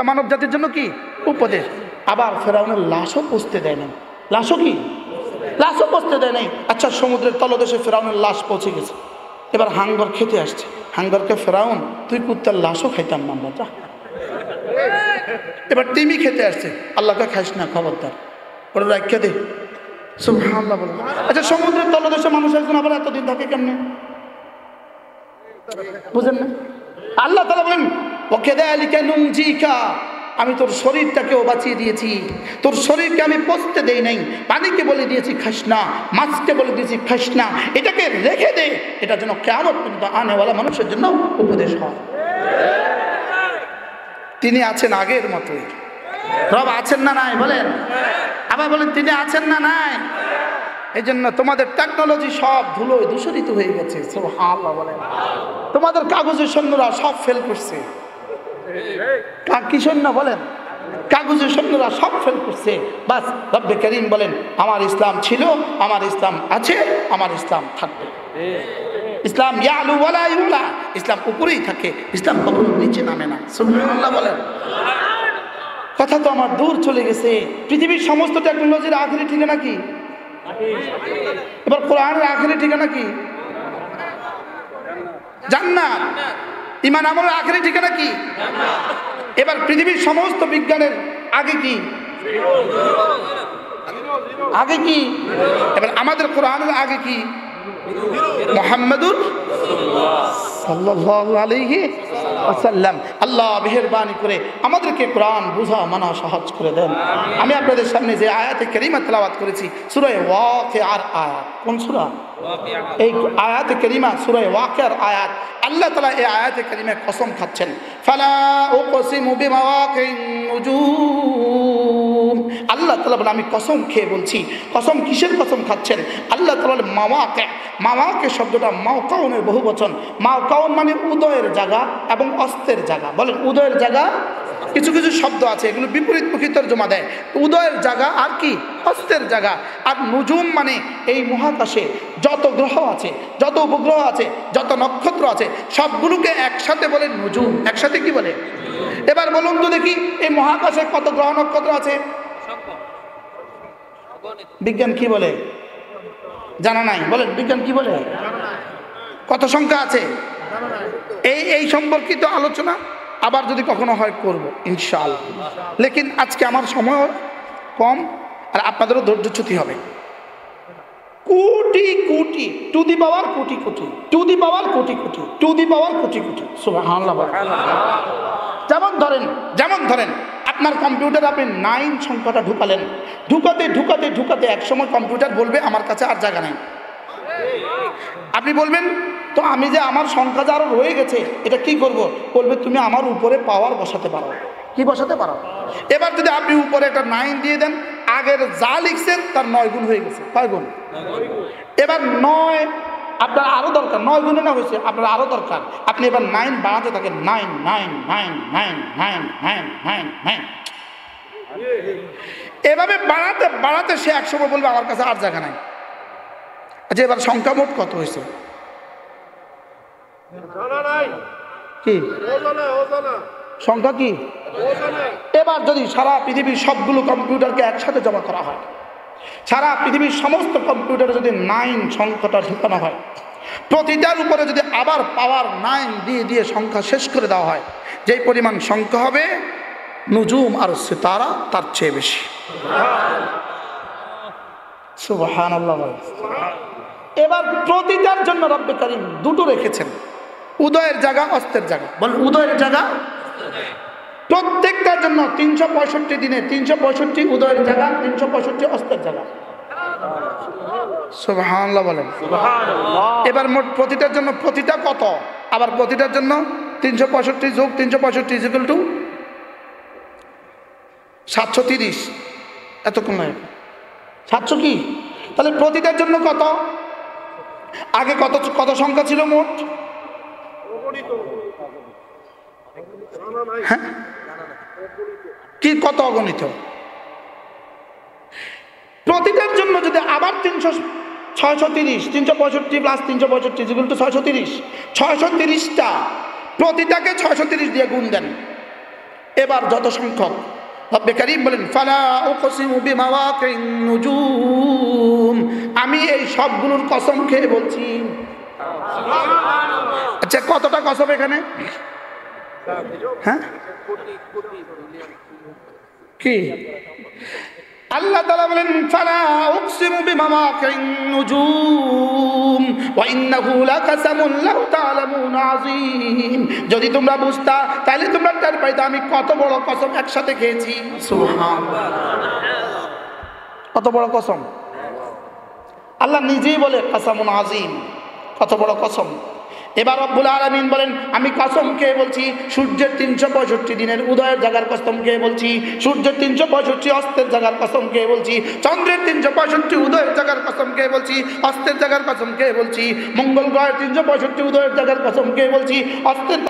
মানব জাতির জন্য কি উপদেশ। আবার ফেরাউনের লাশও পচতে দেয় নাই, লাশও কি লাশও পচতে দেয় নাই। আচ্ছা, সমুদ্রের তলদেশে ফেরাউনের লাশ পৌঁছে গেছে, এবার হাঙ্গর খেতে আসছে। হাঙ্গরকে ফেরাউন, তুই কুত্তার লাশও খাইতাম না আমরা, যা। এবার তিমি খেতে আসছে, আল্লাহকে খাইস না, খবরদার, ওরা রাখা দে, সুবহানাল্লাহ বলে। আচ্ছা, সমুদ্রের তলদেশে মানুষ একজন আবার এতদিন থাকে কেমনে, বুঝেন না? আল্লাহ তাআলা বলেন, ওয়াকাযালিকা নুনজিকা, আমি তোর শরীরটাকেও বাঁচিয়ে দিয়েছি, তোর শরীরকে আমি পচতে দেই নাই। পানিকে বলে দিয়েছি খাস না, মাছকে বলে দিয়েছি খাস না, এটাকে রেখে দে, এটা যেন কিয়ামত পর্যন্ত আনেওয়ালা মানুষের জন্য উপদেশ হয়। তিনি আছেন আগের মতোই, রব আছেন না নাই বলেন, আবার বলেন তিনি আছেন না নাই। এই জন্য তোমাদের টেকনোলজি সব ধুলোয় দূষিত হয়ে গেছে, সুবহানাল্লাহ বলেন। তোমাদের কাগজের সৈন্যরা সব ফেল করছে, কি সৈন্য বলেন, কাগজের সৈন্যরা সব ফেল করছে। বাস রব্বে করিম বলেন, আমার ইসলাম ছিল, আমার ইসলাম আছে, আমার ইসলাম থাকবে। ইসলাম ইয়ালু ওয়ালা ইউলা, ইসলাম উপরেই থাকে, ইসলাম কখনো নিচে নামে না, সুবহানাল্লাহ বলেন। কথা তো আমার দূর চলে গেছে। পৃথিবীর সমস্ত টেকনোলজির আখেরি ঠিকানা কি? এবার কোরআনের আখেরি ঠিকানা কি? জান্নাত। ঈমান আমলের আখেরি ঠিকানা কি? এবার পৃথিবীর সমস্ত বিজ্ঞানের আগে কি? আগে কি? এবার আমাদের কোরআনের আগে কি? মুহাম্মাদুর সাল্লাল্লাহু আলাইহি ওয়াসাল্লাম। আল্লাহ মেহেরবানি করে আমাদেরকে কোরআন বোঝা মানা সহজ করে দেন। আমি আপনাদের সামনে যে আয়াতে কারিমা তেলাওয়াত করেছি, সূরা ওয়াকিয়ার আয়াত। কোন সূরা? এই আয়াতে কারিমা সূরা ওয়াকিয়ার আয়াত। আল্লাহ তাআলা এই আয়াতে কারিমায় কসম খাচ্ছেন, ফালা উকসিমু বিমাওয়াকিন নুজুম। আল্লাহ তাআলা বলেন, আমি কসম খেয়ে বলছি। কসম কিসের কসম খাচ্ছেন? আল্লাহ তাআলা বলেন মাওয়াকি। মাওয়াকি শব্দটা মাওকাউনের বহুবচন। মাওকাউন মানে উদয়ের জায়গা এবং অস্তের জায়গা। বলেন উদয়ের জায়গা। কিছু কিছু শব্দ আছে এগুলো বিপরীতমুখী তরজমা দেয়। উদয়ের জায়গা আর কি? অস্তের জায়গা। আর নুজুম মানে এই মহাকাশে যত গ্রহ আছে, যত উপগ্রহ আছে, যত নক্ষত্র আছে, সবগুলোকে একসাথে বলে নুজুম। একসাথে কি বলে? এবার বলুন তো দেখি, এই মহাকাশে কত গ্রহ নক্ষত্র আছে? বিজ্ঞান কি বলে? জানা নাই। বলেন বিজ্ঞান কি বলে? কত সংখ্যা আছে? এই সম্পর্কিত আলোচনা আবার যদি কখনো হয় করব ইনশাআল্লাহ। লেকিন আজকে আমার সময় কম, আর আপনাদেরও ধৈর্যচ্যুতি হবে। Crore crore, to the power crore crore, to the power crore crore, to the পাওয়ার কোটি কোটি, সুবহানাল্লাহ। যেমন ধরেন আপনার কম্পিউটার আপনি 9 সংখ্যাটা ঢুকালেন, ঢুকাতে ঢুকাতে ঢুকাতে একসময় কম্পিউটার বলবে আমার কাছে আর জায়গা নাই। আপনি বলবেন তো আমি যে আমার সংখ্যা যা আরো রয়ে গেছে এটা কি করব? বলবে তুমি আমার উপরে পাওয়ার বসাতে পারো। কি বসাতে পারো? এবার যদি আপনি উপরে একটা 9 দিয়ে দেন, আগের যা লিখছেন তার 9 গুণ হয়ে গেছে। কয় গুণ? এবার 9 আপনার আরো দরকার, 9 গুণে না হয়েছে, আপনার আরো দরকার। আপনি এবার 9 বাড়াতে থাকেন, 9 9 9 9 9 9 9 9। এভাবে বাড়াতে বাড়াতে সে একসময় বলবে আমার কাছে আর জায়গা নাই। আচ্ছা, এবার সংখ্যা মোট কত হয়েছে? কি সংখ্যা কি? এবার যদি সারা পৃথিবীর সবগুলো কম্পিউটারকে একসাথে জমা করা হয়, সারা পৃথিবীর সমস্ত কম্পিউটারে যদি 9 সংখ্যাটা ঢুকানো হয়, প্রতিটার উপরে যদি আবার পাওয়ার 9 দিয়ে দিয়ে সংখ্যা শেষ করে দেওয়া হয়, যেই পরিমাণ সংখ্যা হবে নুজুম আর সিতারা তার চেয়ে বেশি। সুবহানাল্লাহ। এবার প্রতিটার জন্য রব্বে কারীম দুটো রেখেছেন, উদয়ের জায়গা, অস্তের জায়গা। বল উদয়ের জায়গা। প্রত্যেকটার জন্য 365 দিনে 365 উদয়ের জায়গা, 365 অস্তের জায়গা। সুবহানাল্লাহ বলেন। এবার মোট প্রতিটার জন্য প্রতিটা কত? আবার প্রতিটার জন্য 365 যোগ 365 ইকুয়াল টু 730। এতক্ষণ নয়, 700 কি? তাহলে প্রতিটার জন্য কত? আগে কত কত সংখ্যা ছিল মোট? হ্যাঁ, কি কত অগণিত? প্রতিটার জন্য যদি আবার 630, 365 প্লাস 365 ইকুয়াল টু 630, 630টা প্রতিটাকে 630 দিয়ে গুণ দেন। এবার যত সংখ্যক রব্বে কারীম বলেন ফালা উকসিমু বিমাওয়াকিন নুজুম, আমি এই সবগুলোর কসম খেয়ে বলছি। আচ্ছা কতটা কসম এখানে? হ্যাঁ কি আল্লাহ তাআলা বলেন ফালা উকসিমু বিমাওয়াকিন নুজুম ওয়া ইন্নাহু লাকাসামুন লাউ তা'লামুন আযীম। যদি তোমরা বুঝতা তাহলে তোমরা টের পাইতা আমি কত বড় কসম একসাথে খেয়েছি। সুবহানাল্লাহ, কত বড় কসম। আল্লাহ নিজেই বলে কাসামুন আযীম, কত বড় কসম। এবার রব্বুল আলামিন বলেন আমি কসম খেয়ে বলছি সূর্যের 365 দিনের উদয়ের জায়গার কসম খেয়ে বলছি, সূর্যের 365 অস্তের জায়গার কসম খেয়ে বলছি, চন্দ্রের 365 উদয়ের জায়গার কসম খেয়ে বলছি, অস্তের জায়গার কসম খেয়ে বলছি, মঙ্গল গ্রহের 365 উদয়ের জায়গার কসম খেয়ে বলছি, অস্তের